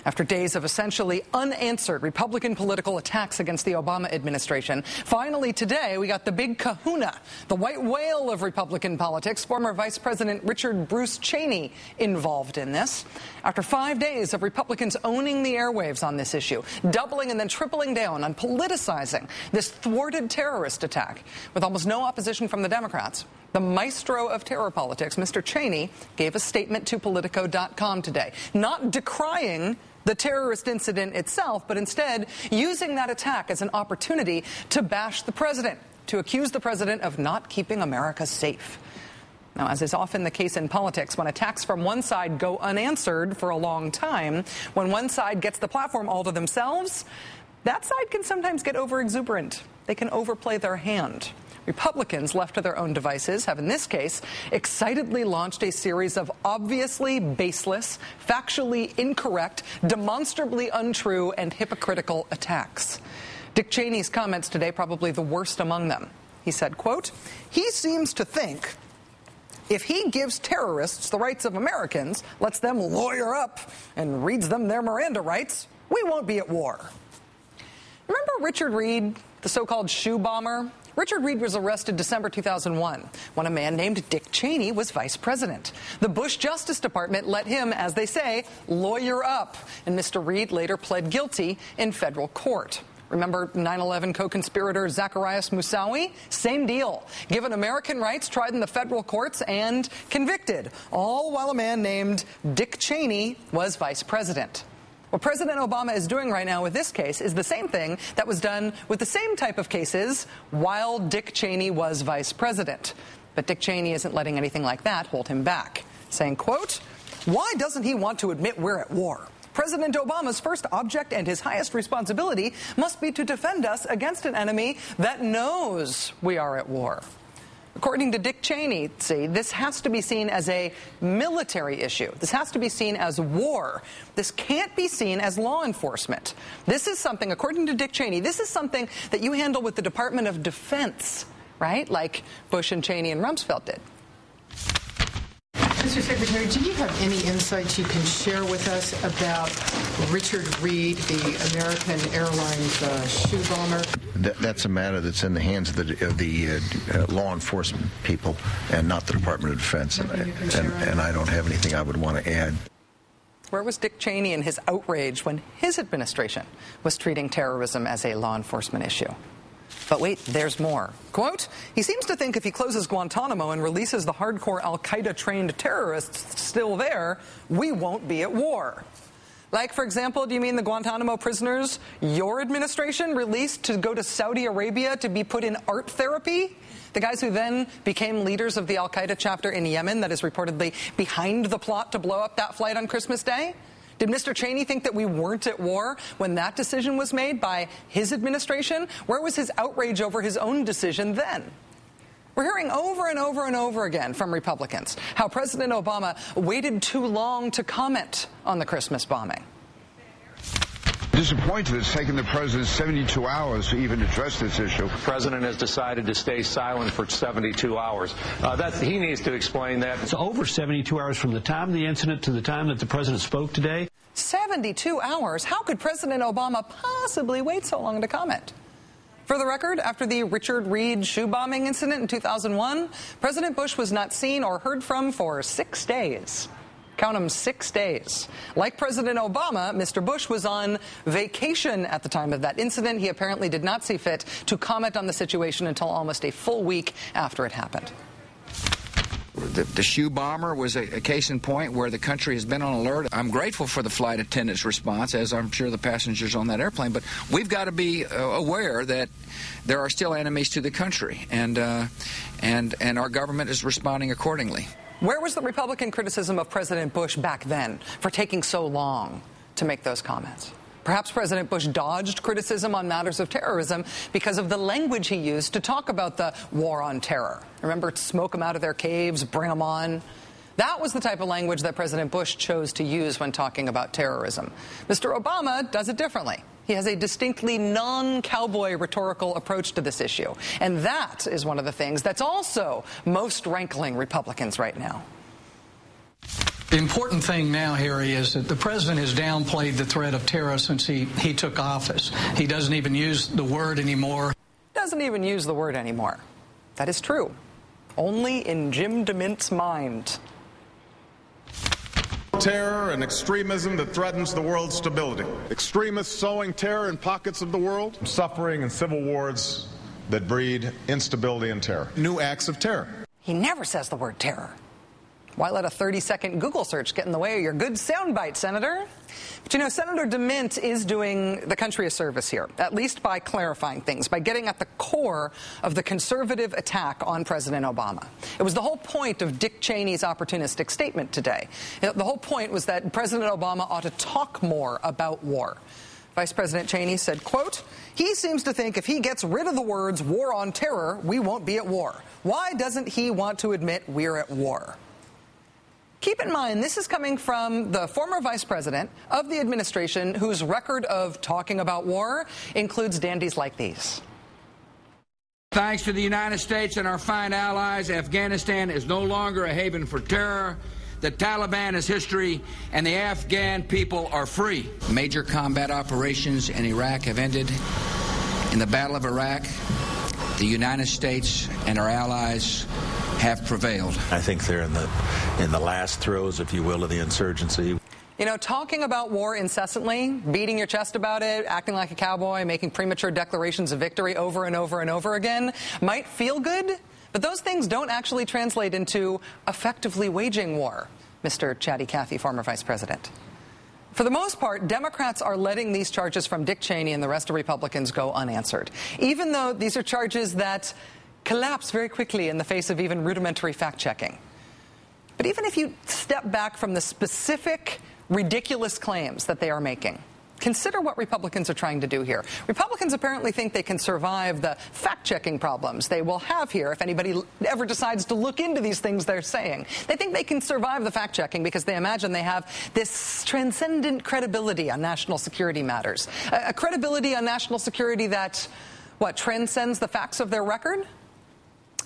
After days of essentially unanswered Republican political attacks against the Obama administration, finally today we got the big kahuna, the white whale of Republican politics, former Vice President Richard Bruce Cheney, involved in this. After 5 days of Republicans owning the airwaves on this issue, doubling and then tripling down on politicizing this thwarted terrorist attack, with almost no opposition from the Democrats, the maestro of terror politics, Mr. Cheney, gave a statement to Politico.com today, not decrying the terrorist incident itself, but instead using that attack as an opportunity to bash the president, to accuse the president of not keeping America safe. Now, as is often the case in politics, when attacks from one side go unanswered for a long time, when one side gets the platform all to themselves, that side can sometimes get over-exuberant. They can overplay their hand. Republicans, left to their own devices, have in this case excitedly launched a series of obviously baseless, factually incorrect, demonstrably untrue, and hypocritical attacks. Dick Cheney's comments today, probably the worst among them. He said, quote, "He seems to think if he gives terrorists the rights of Americans, lets them lawyer up, and reads them their Miranda rights, we won't be at war." Remember Richard Reed, the so-called shoe bomber? Richard Reed was arrested December 2001 when a man named Dick Cheney was vice president. The Bush Justice Department let him, as they say, lawyer up, and Mr. Reed later pled guilty in federal court. Remember 9/11 co-conspirator Zacarias Moussaoui? Same deal. Given American rights, tried in the federal courts, and convicted, all while a man named Dick Cheney was vice president. What President Obama is doing right now with this case is the same thing that was done with the same type of cases while Dick Cheney was vice president. But Dick Cheney isn't letting anything like that hold him back, saying, quote, "Why doesn't he want to admit we're at war? President Obama's first object and his highest responsibility must be to defend us against an enemy that knows we are at war." According to Dick Cheney, see, this has to be seen as a military issue. This has to be seen as war. This can't be seen as law enforcement. This is something, according to Dick Cheney, this is something that you handle with the Department of Defense, right? Like Bush and Cheney and Rumsfeld did. Mr. Secretary, do you have any insights you can share with us about Richard Reed, the American Airlines shoe bomber? That's a matter that's in the hands of the law enforcement people and not the Department of Defense. And I don't have anything I would want to add. Where was Dick Cheney in his outrage when his administration was treating terrorism as a law enforcement issue? But wait, there's more. Quote, "He seems to think if he closes Guantanamo and releases the hardcore al-Qaeda-trained terrorists still there, we won't be at war." Like, for example, do you mean the Guantanamo prisoners your administration released to go to Saudi Arabia to be put in art therapy? The guys who then became leaders of the al-Qaeda chapter in Yemen that is reportedly behind the plot to blow up that flight on Christmas Day? Did Mr. Cheney think that we weren't at war when that decision was made by his administration? Where was his outrage over his own decision then? We're hearing over and over and over again from Republicans how President Obama waited too long to comment on the Christmas bombing. Disappointed it's taken the president 72 hours to even address this issue. The president has decided to stay silent for 72 hours. He needs to explain that. It's over 72 hours from the time of the incident to the time that the president spoke today. 72 hours? How could President Obama possibly wait so long to comment? For the record, after the Richard Reed shoe bombing incident in 2001, President Bush was not seen or heard from for 6 days. Count them, 6 days. Like President Obama, Mr. Bush was on vacation at the time of that incident. He apparently did not see fit to comment on the situation until almost a full week after it happened. The shoe bomber was a case in point where the country has been on alert. I'm grateful for the flight attendant's response, as I'm sure the passengers on that airplane, but we've got to be aware that there are still enemies to the country, and our government is responding accordingly. Where was the Republican criticism of President Bush back then for taking so long to make those comments? Perhaps President Bush dodged criticism on matters of terrorism because of the language he used to talk about the war on terror. Remember, smoke them out of their caves, bring them on. That was the type of language that President Bush chose to use when talking about terrorism. Mr. Obama does it differently. He has a distinctly non-cowboy rhetorical approach to this issue. And that is one of the things that's also most rankling Republicans right now. The important thing now, Harry, is that the president has downplayed the threat of terror since he took office. He doesn't even use the word anymore. Doesn't even use the word anymore. That is true. Only in Jim DeMint's mind. Terror and extremism that threatens the world's stability. Extremists sowing terror in pockets of the world. Suffering and civil wars that breed instability and terror. New acts of terror. He never says the word terror. Why let a 30-second Google search get in the way of your good soundbite, Senator? But you know, Senator DeMint is doing the country a service here, at least by clarifying things, by getting at the core of the conservative attack on President Obama. It was the whole point of Dick Cheney's opportunistic statement today. The whole point was that President Obama ought to talk more about war. Vice President Cheney said, quote, "He seems to think if he gets rid of the words war on terror, we won't be at war. Why doesn't he want to admit we're at war?" Keep in mind, this is coming from the former vice president of the administration whose record of talking about war includes dandies like these. Thanks to the United States and our fine allies, Afghanistan is no longer a haven for terror. The Taliban is history, and the Afghan people are free. Major combat operations in Iraq have ended. In the Battle of Iraq, the United States and our allies have prevailed. I think they're in the last throes, if you will, of the insurgency. You know, talking about war incessantly, beating your chest about it, acting like a cowboy, making premature declarations of victory over and over and over again might feel good, but those things don't actually translate into effectively waging war, Mr. Chatty Cathy, former vice president. For the most part, Democrats are letting these charges from Dick Cheney and the rest of Republicans go unanswered, even though these are charges that collapse very quickly in the face of even rudimentary fact-checking. But even if you step back from the specific, ridiculous claims that they are making, consider what Republicans are trying to do here. Republicans apparently think they can survive the fact-checking problems they will have here if anybody ever decides to look into these things they're saying. They think they can survive the fact-checking because they imagine they have this transcendent credibility on national security matters. A credibility on national security that, transcends the facts of their record?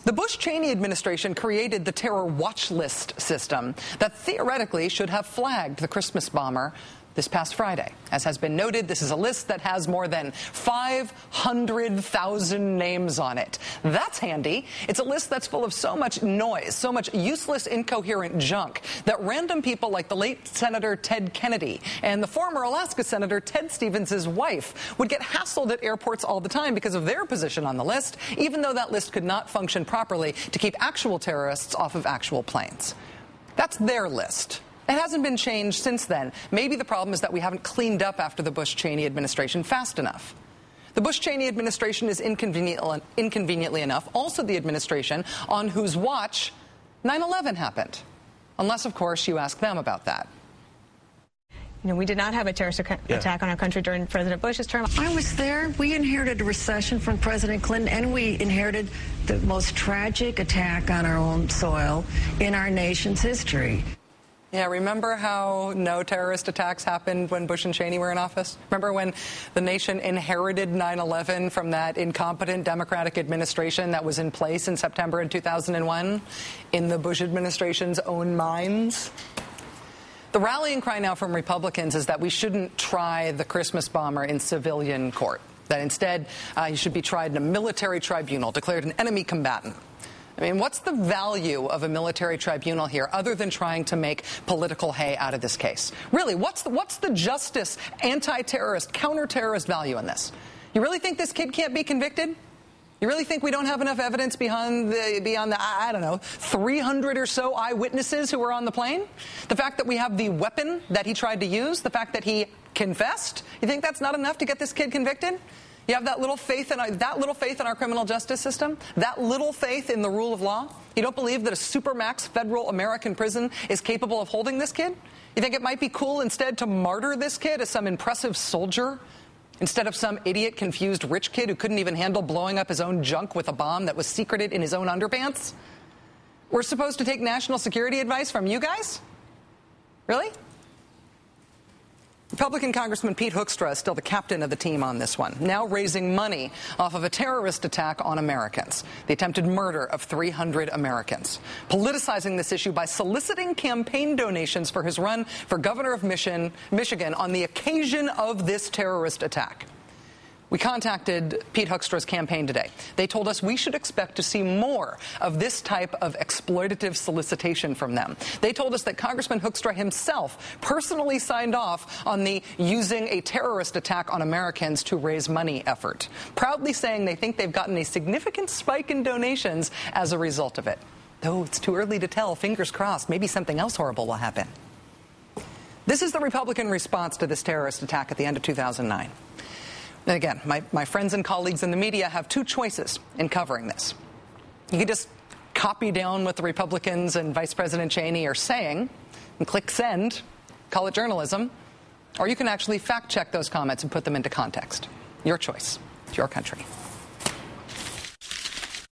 The Bush-Cheney administration created the terror watch list system that theoretically should have flagged the Christmas bomber this past Friday. As has been noted, this is a list that has more than 500,000 names on it. That's handy. It's a list that's full of so much noise, so much useless, incoherent junk that random people like the late Senator Ted Kennedy and the former Alaska Senator Ted Stevens' wife would get hassled at airports all the time because of their position on the list, even though that list could not function properly to keep actual terrorists off of actual planes. That's their list. It hasn't been changed since then. Maybe the problem is that we haven't cleaned up after the Bush-Cheney administration fast enough. The Bush-Cheney administration is inconveniently enough also the administration on whose watch 9/11 happened. Unless, of course, you ask them about that. You know, we did not have a terrorist attack on our country during President Bush's term. I was there. We inherited a recession from President Clinton, and we inherited the most tragic attack on our own soil in our nation's history. Yeah, remember how no terrorist attacks happened when Bush and Cheney were in office? Remember when the nation inherited 9/11 from that incompetent Democratic administration that was in place in September of 2001 in the Bush administration's own minds? The rallying cry now from Republicans is that we shouldn't try the Christmas bomber in civilian court, that instead he should be tried in a military tribunal, declared an enemy combatant. I mean, what's the value of a military tribunal here other than trying to make political hay out of this case? Really, what's the justice, anti-terrorist, counter-terrorist value in this? You really think this kid can't be convicted? You really think we don't have enough evidence beyond the, I don't know, 300 or so eyewitnesses who were on the plane? The fact that we have the weapon that he tried to use, the fact that he confessed, you think that's not enough to get this kid convicted? You have that little faith in our criminal justice system, that little faith in the rule of law. You don't believe that a supermax federal American prison is capable of holding this kid? You think it might be cool instead to martyr this kid as some impressive soldier instead of some idiot, confused rich kid who couldn't even handle blowing up his own junk with a bomb that was secreted in his own underpants? We're supposed to take national security advice from you guys? Really? Republican Congressman Pete Hoekstra is still the captain of the team on this one, now raising money off of a terrorist attack on Americans, the attempted murder of 300 Americans, politicizing this issue by soliciting campaign donations for his run for governor of Michigan on the occasion of this terrorist attack. We contacted Pete Hoekstra's campaign today. They told us we should expect to see more of this type of exploitative solicitation from them. They told us that Congressman Hoekstra himself personally signed off on the using a terrorist attack on Americans to raise money effort, proudly saying they think they've gotten a significant spike in donations as a result of it. Though it's too early to tell, fingers crossed, maybe something else horrible will happen. This is the Republican response to this terrorist attack at the end of 2009. And again, my friends and colleagues in the media have two choices in covering this. You can just copy down what the Republicans and Vice President Cheney are saying and click send, call it journalism, or you can actually fact check those comments and put them into context. Your choice. It's your country.